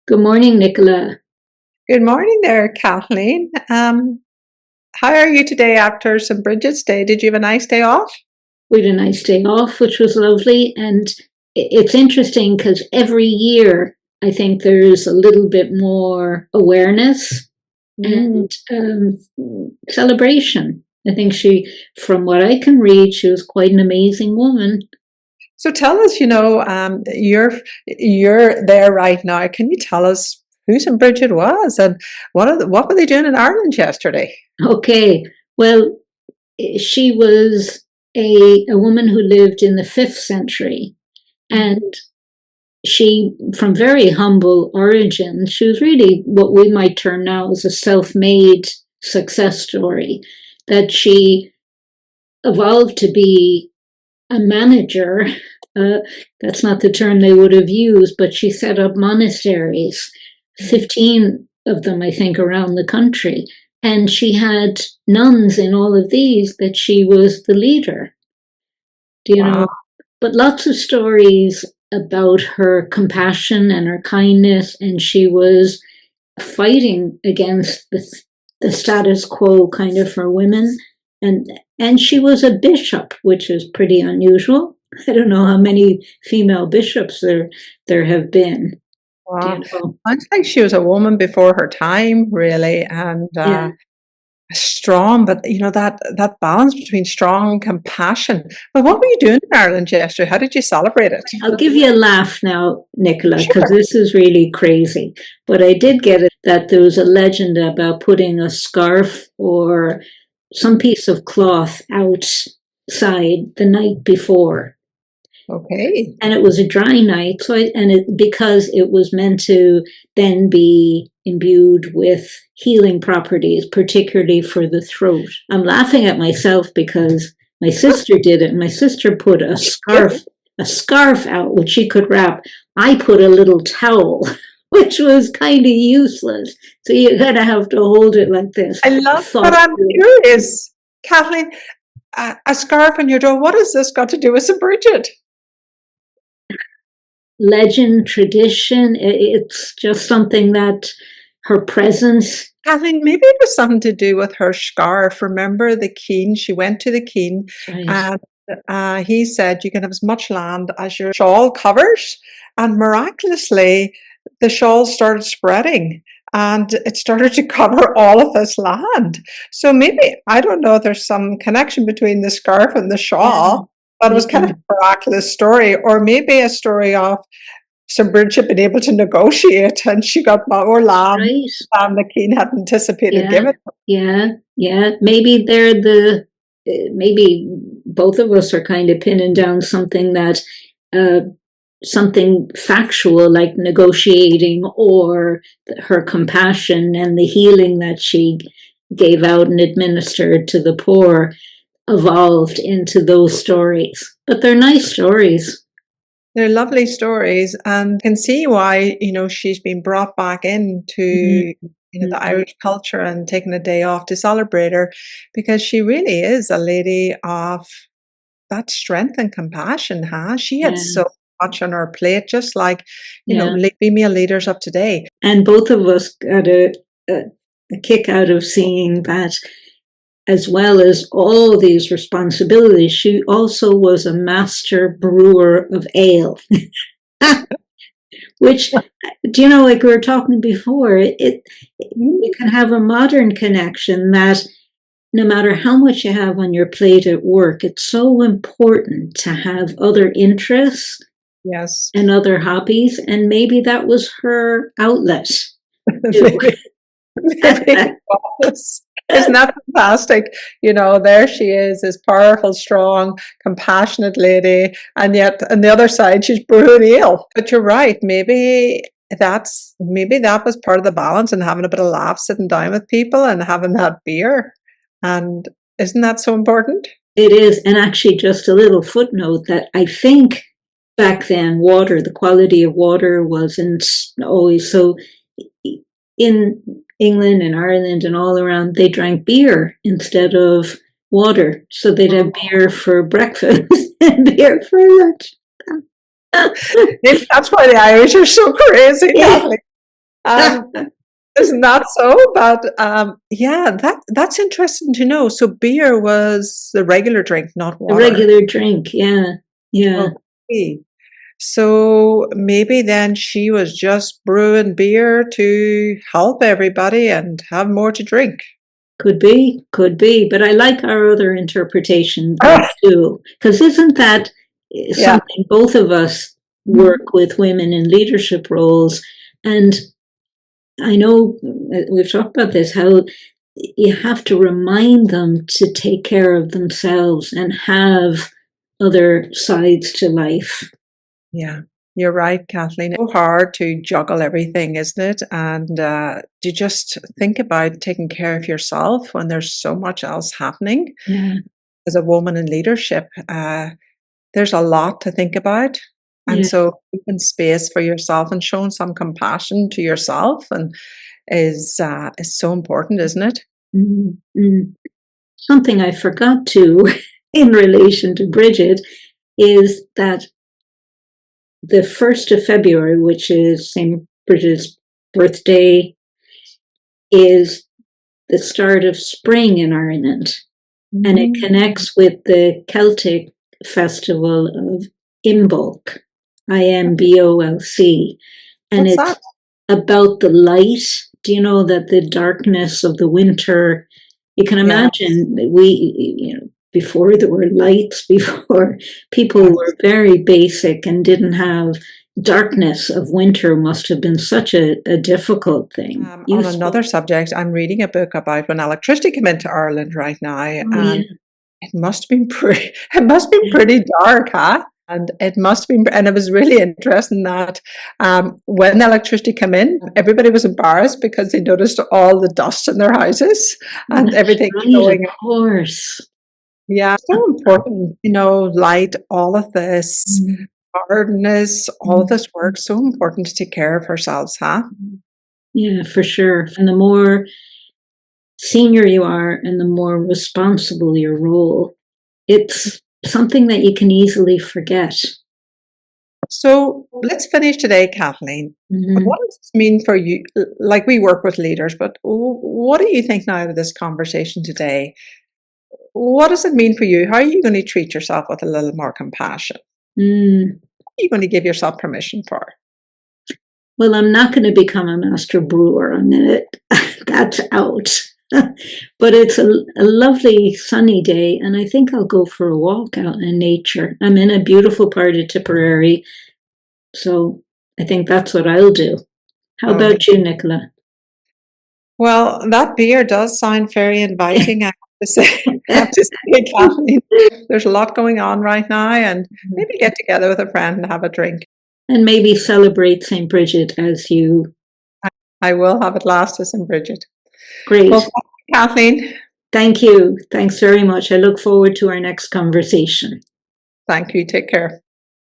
Good morning, Nicola. Good morning there, Kathleen. How are you today after St. Brigid's Day? Did you have a nice day off? We had a nice day off, which was lovely. And it's interesting because every year I think there's a little bit more awareness Mm. and celebration. I think from what I can read, she was quite an amazing woman. So tell us, you're there right now. Can you tell us who St. Brigid was and what were they doing in Ireland yesterday? Okay, well, she was a woman who lived in the 5th century. Mhm. And from very humble origins, she was really what we might term now as a self-made success story, that she evolved to be a manager. That's not the term they would have used, but she set up monasteries, 15 of them, I think, around the country. And she had nuns in all of these that she was the leader. Do you Wow. know? But lots of stories about her compassion and her kindness, and she was fighting against the status quo kind of for women, and she was a bishop, which is pretty unusual. I don't know how many female bishops there have been. Do Wow. you know? Sounds like she was a woman before her time, really, and Yeah. strong, but that balance between strong and compassion. But what were you doing in Ireland yesterday? How did you celebrate it? I'll give you a laugh now, Nicola, because Sure. this is really crazy. But I did get it that there was a legend about putting a scarf or some piece of cloth outside the night before. Okay. And it was a dry night, because it was meant to then be imbued with healing properties, particularly for the throat. I'm laughing at myself because my sister did it. My sister put a scarf out which she could wrap. I put a little towel, which was kind of useless. So you're gonna have to hold it like this. I love, but I'm Thoughtfully. curious, Kathleen, a scarf on your door. What has this got to do with St. Bridget? Legend, tradition. It's just something that her presence. Kathleen, maybe it was something to do with her scarf. Remember the Keen? She went to the Keen Right. and he said, you can have as much land as your shawl covers. And miraculously, the shawl started spreading and it started to cover all of this land. So maybe, I don't know, there's some connection between the scarf and the Yeah. shawl, but it was kind of Yeah. a miraculous story, or maybe a story of St. Bridget been able to negotiate and she got more land Right. than the Queen had anticipated Yeah. giving. Yeah. Yeah. Maybe both of us are kind of pinning down uh, something factual like negotiating, or her compassion and the healing that she gave out and administered to the poor evolved into those stories. But they're nice stories. They're lovely stories and can see why, she's been brought back into, the Mm-hmm. Irish culture and taken a day off to celebrate her because she really is a lady of that strength and compassion, huh? She had Yeah. so much on her plate, just like, Yeah. female leaders of today. And both of us got a kick out of seeing that, as well as all these responsibilities, she also was a master brewer of ale. Which, do you know, like we were talking before, we can have a modern connection that no matter how much you have on your plate at work, it's so important to have other interests Yes. and other hobbies. And maybe that was her outlet too. Maybe it was. Isn't that fantastic? There she is, this powerful, strong, compassionate lady, and yet on the other side, she's brewing ale. But you're right. Maybe that was part of the balance and having a bit of laugh, sitting down with people and having that beer. And isn't that so important? It is. And actually, just a little footnote that I think back then, the quality of water wasn't always so. In England and Ireland and all around, they drank beer instead of water. So they'd have beer for breakfast and beer for lunch. Maybe that's why the Irish are so crazy, Yeah, Kathleen. Um, isn't that so? But yeah, that's interesting to know. So beer was the regular drink, not A water. regular drink, yeah, yeah. Okay. So maybe then she was just brewing beer to help everybody and have more to drink. Could be. But I like our other interpretation too, because isn't that Yeah. something both of us work with women in leadership roles? And I know we've talked about this, how you have to remind them to take care of themselves and have other sides to life. Yeah, you're right, Kathleen. It's so hard to juggle everything, isn't it? And to just think about taking care of yourself when there's so much else happening. Yeah, As a woman in leadership, there's a lot to think about. And yeah. so keeping space for yourself and showing some compassion to yourself and is so important, isn't it? Mm-hmm. Something I forgot to in relation to Brigid is that the 1st of February, which is St. Brigid's birthday, is the start of spring in Ireland. And it connects with the Celtic festival of Imbolc, Imbolc. And What's that? it's about the light. Do you know that the darkness of the winter, you can Yeah, imagine before there were lights, before people yes. were very basic and didn't have darkness of winter must have been such a difficult thing. You On spoke, another subject, I'm reading a book about when electricity came into Ireland right now, oh yeah, and it must have been pretty. It must have been pretty dark, huh? And it must have been, and it was really interesting that when the electricity came in, everybody was embarrassed because they noticed all the dust in their houses and that's everything right, of going. course. Yeah, so important, light, all of this, Mm, hardness, all of mm, this work, so important to take care of ourselves, huh? yeah, for sure. And the more senior you are and the more responsible your role, it's something that you can easily forget. So let's finish today, Kathleen. Mm-hmm. What does this mean for you? Like we work with leaders, but what do you think now out of this conversation today? What does it mean for you? How are you going to treat yourself with a little more compassion? Mm. What are you going to give yourself permission for? Well, I'm not going to become a master brewer. I'm in it. That's out. But it's a lovely sunny day, and I think I'll go for a walk out in nature. I'm in a beautiful part of Tipperary, so I think that's what I'll do. How Oh, about you, Nicola? well, that beer does sound very inviting. I have to say, I have to say, Kathleen, there's a lot going on right now, and maybe get together with a friend and have a drink. And maybe celebrate St. Bridget as you. I will have it last as in Brigid. Well, Great. thank you, Kathleen. Thank you. Thanks very much. I look forward to our next conversation. Thank you. Take care.